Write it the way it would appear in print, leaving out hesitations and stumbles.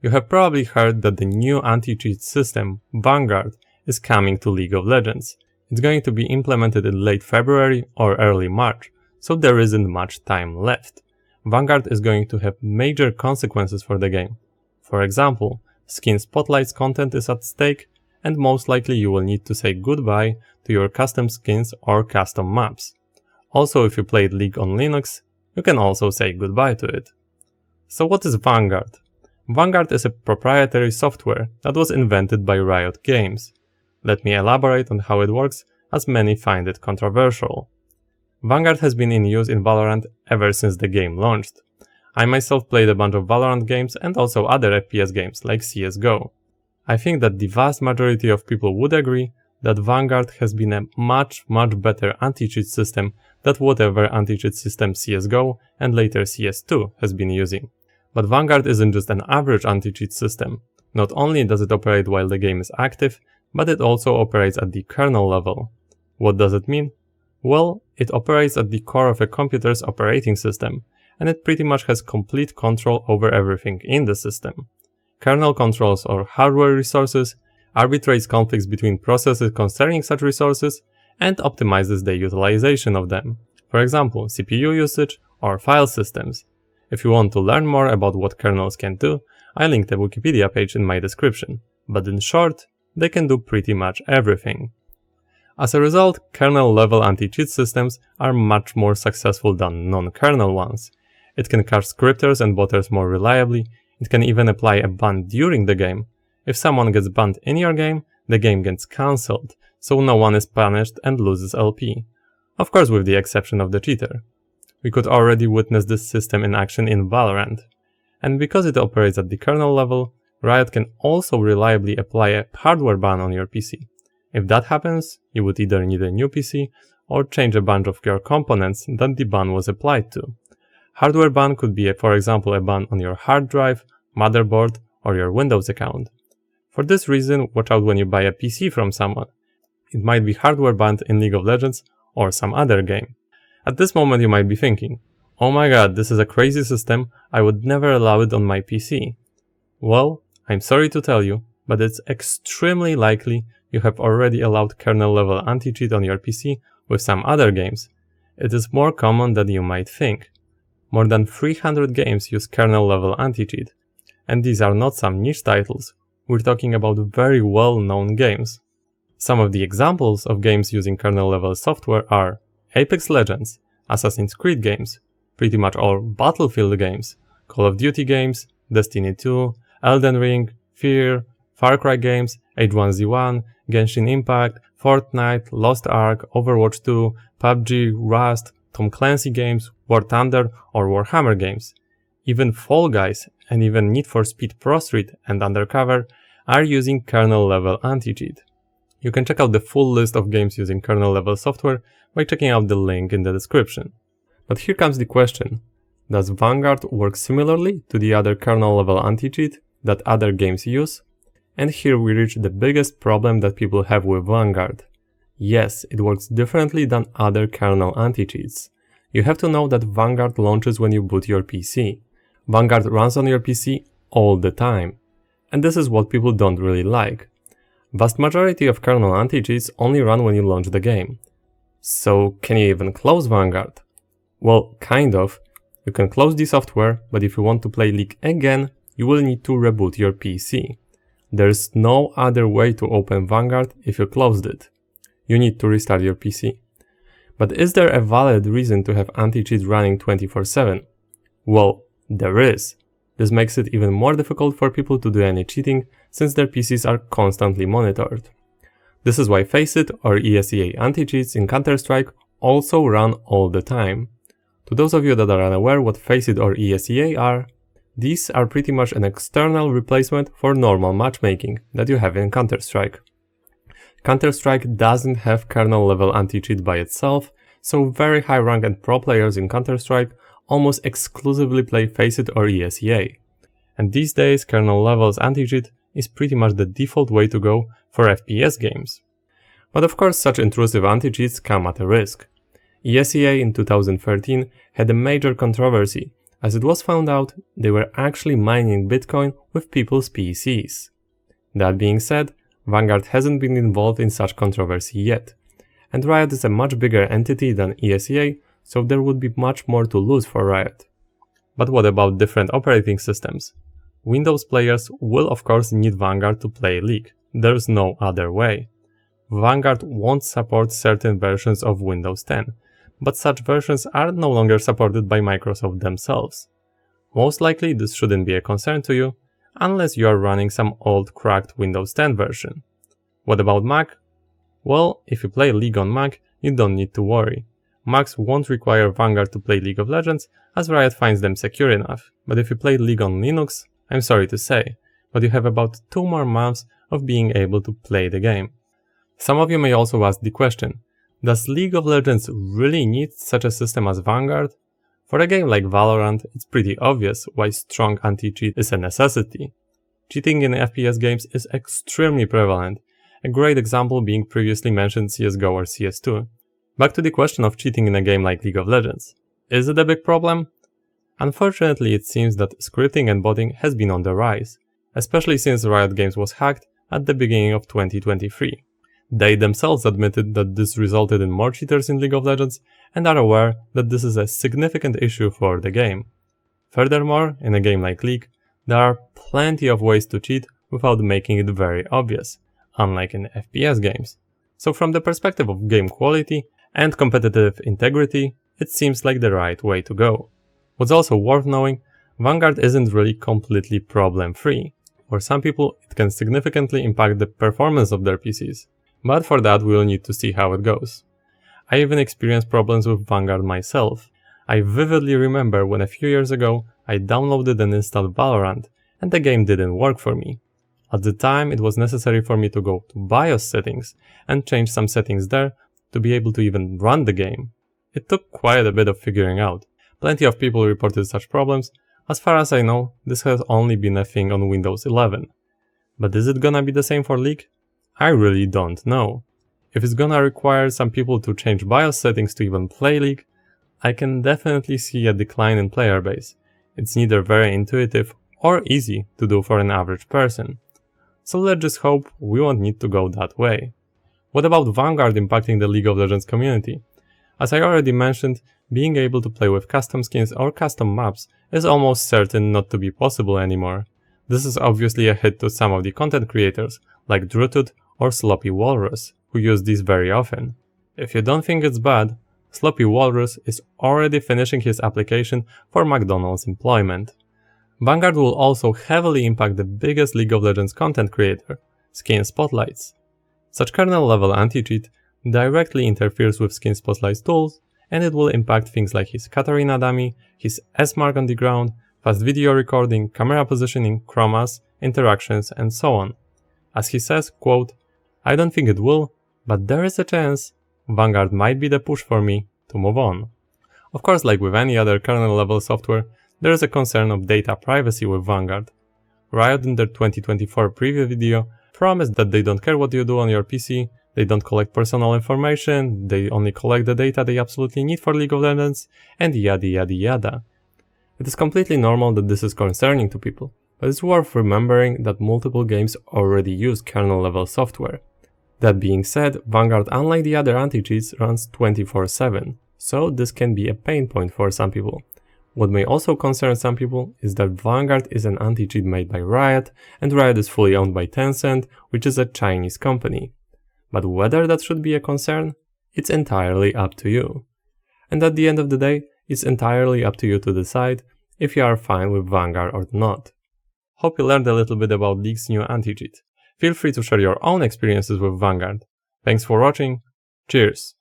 You have probably heard that the new anti-cheat system, Vanguard, is coming to League of Legends. It's going to be implemented in late February or early March, so there isn't much time left. Vanguard is going to have major consequences for the game. For example, skin spotlights content is at stake, and most likely you will need to say goodbye to your custom skins or custom maps. Also, if you played League on Linux, you can also say goodbye to it. So what is Vanguard? Vanguard is a proprietary software that was invented by Riot Games. Let me elaborate on how it works, as many find it controversial. Vanguard has been in use in Valorant ever since the game launched. I myself played a bunch of Valorant games and also other FPS games like CSGO. I think that the vast majority of people would agree that Vanguard has been a much better anti-cheat system than whatever anti-cheat system CSGO and later CS2 has been using. But Vanguard isn't just an average anti-cheat system. Not only does it operate while the game is active, but it also operates at the kernel level. What does it mean? Well, it operates at the core of a computer's operating system, and it pretty much has complete control over everything in the system. Kernel controls our hardware resources, arbitrates conflicts between processes concerning such resources, and optimizes the utilization of them. For example, CPU usage or file systems. If you want to learn more about what kernels can do, I linked a Wikipedia page in my description, but in short, they can do pretty much everything. As a result, kernel-level anti-cheat systems are much more successful than non-kernel ones. It can catch scripters and botters more reliably, it can even apply a ban during the game. If someone gets banned in your game, the game gets cancelled, so no one is punished and loses LP. Of course, with the exception of the cheater. We could already witness this system in action in Valorant. And because it operates at the kernel level, Riot can also reliably apply a hardware ban on your PC. If that happens, you would either need a new PC or change a bunch of your components that the ban was applied to. Hardware ban could be, for example, a ban on your hard drive, motherboard, or your Windows account. For this reason, watch out when you buy a PC from someone. It might be hardware banned in League of Legends or some other game. At this moment you might be thinking, oh my god, this is a crazy system, I would never allow it on my PC. Well, I'm sorry to tell you, but it's extremely likely you have already allowed kernel-level anti-cheat on your PC with some other games. It is more common than you might think. More than 300 games use kernel-level anti-cheat. And these are not some niche titles, we're talking about very well-known games. Some of the examples of games using kernel-level software are Apex Legends, Assassin's Creed games, pretty much all Battlefield games, Call of Duty games, Destiny 2, Elden Ring, Fear, Far Cry games, H1Z1, Genshin Impact, Fortnite, Lost Ark, Overwatch 2, PUBG, Rust, Tom Clancy games, War Thunder or Warhammer games. Even Fall Guys and even Need for Speed Pro Street and Undercover are using kernel-level anti-cheat. You can check out the full list of games using kernel-level software by checking out the link in the description. But here comes the question. Does Vanguard work similarly to the other kernel-level anti-cheat that other games use? And here we reach the biggest problem that people have with Vanguard. Yes, it works differently than other kernel anti-cheats. You have to know that Vanguard launches when you boot your PC. Vanguard runs on your PC all the time. And this is what people don't really like. Vast majority of kernel anti-cheats only run when you launch the game. So can you even close Vanguard? Well, kind of. You can close the software, but if you want to play League again, you will need to reboot your PC. There's no other way to open Vanguard if you closed it. You need to restart your PC. But is there a valid reason to have anti-cheat running 24/7? Well, there is. This makes it even more difficult for people to do any cheating since their PCs are constantly monitored. This is why FACEIT or ESEA anti-cheats in Counter-Strike also run all the time. To those of you that are unaware what FACEIT or ESEA are, these are pretty much an external replacement for normal matchmaking that you have in Counter-Strike. Counter-Strike doesn't have kernel-level anti-cheat by itself, so very high rank and pro players in Counter-Strike almost exclusively play FACEIT or ESEA. And these days kernel levels anti-cheat is pretty much the default way to go for FPS games. But of course such intrusive anti-cheats come at a risk. ESEA in 2013 had a major controversy as it was found out they were actually mining Bitcoin with people's PCs. That being said, Vanguard hasn't been involved in such controversy yet, and Riot is a much bigger entity than ESEA, so there would be much more to lose for Riot. But what about different operating systems? Windows players will of course need Vanguard to play League, there's no other way. Vanguard won't support certain versions of Windows 10, but such versions are no longer supported by Microsoft themselves. Most likely this shouldn't be a concern to you, unless you are running some old cracked Windows 10 version. What about Mac? Well, if you play League on Mac, you don't need to worry. Macs won't require Vanguard to play League of Legends, as Riot finds them secure enough. But if you play League on Linux, I'm sorry to say, but you have about 2 more months of being able to play the game. Some of you may also ask the question, does League of Legends really need such a system as Vanguard? For a game like Valorant, it's pretty obvious why strong anti-cheat is a necessity. Cheating in FPS games is extremely prevalent, a great example being previously mentioned CSGO or CS2. Back to the question of cheating in a game like League of Legends. Is it a big problem? Unfortunately, it seems that scripting and botting has been on the rise, especially since Riot Games was hacked at the beginning of 2023. They themselves admitted that this resulted in more cheaters in League of Legends and are aware that this is a significant issue for the game. Furthermore, in a game like League, there are plenty of ways to cheat without making it very obvious, unlike in FPS games. So from the perspective of game quality and competitive integrity, it seems like the right way to go. What's also worth knowing, Vanguard isn't really completely problem-free. For some people, it can significantly impact the performance of their PCs. But for that, we'll need to see how it goes. I even experienced problems with Vanguard myself. I vividly remember when a few years ago, I downloaded and installed Valorant, and the game didn't work for me. At the time, it was necessary for me to go to BIOS settings and change some settings there to be able to even run the game. It took quite a bit of figuring out. Plenty of people reported such problems. As far as I know, this has only been a thing on Windows 11. But is it gonna be the same for League? I really don't know. If it's gonna require some people to change BIOS settings to even play League, I can definitely see a decline in player base. It's neither very intuitive or easy to do for an average person. So let's just hope we won't need to go that way. What about Vanguard impacting the League of Legends community? As I already mentioned, being able to play with custom skins or custom maps is almost certain not to be possible anymore. This is obviously a hit to some of the content creators, like Drutut or Sloppy Walrus, who use these very often. If you don't think it's bad, Sloppy Walrus is already finishing his application for McDonald's employment. Vanguard will also heavily impact the biggest League of Legends content creator, Skin Spotlights. Such kernel-level anti-cheat directly interferes with Skin Spotlight's tools, and it will impact things like his Katarina dummy, his S-mark on the ground, fast video recording, camera positioning, chromas, interactions, and so on. As he says, quote, "I don't think it will, but there is a chance Vanguard might be the push for me to move on." Of course, like with any other kernel-level software, there is a concern of data privacy with Vanguard. Riot in their 2024 preview video promised that they don't care what you do on your PC, they don't collect personal information, they only collect the data they absolutely need for League of Legends, and yada yada yada. It is completely normal that this is concerning to people, but it's worth remembering that multiple games already use kernel-level software. That being said, Vanguard, unlike the other anti-cheats, runs 24/7, so this can be a pain point for some people. What may also concern some people is that Vanguard is an anti-cheat made by Riot, and Riot is fully owned by Tencent, which is a Chinese company. But whether that should be a concern, it's entirely up to you. And at the end of the day, it's entirely up to you to decide if you are fine with Vanguard or not. Hope you learned a little bit about League's new anti-cheat. Feel free to share your own experiences with Vanguard. Thanks for watching, cheers!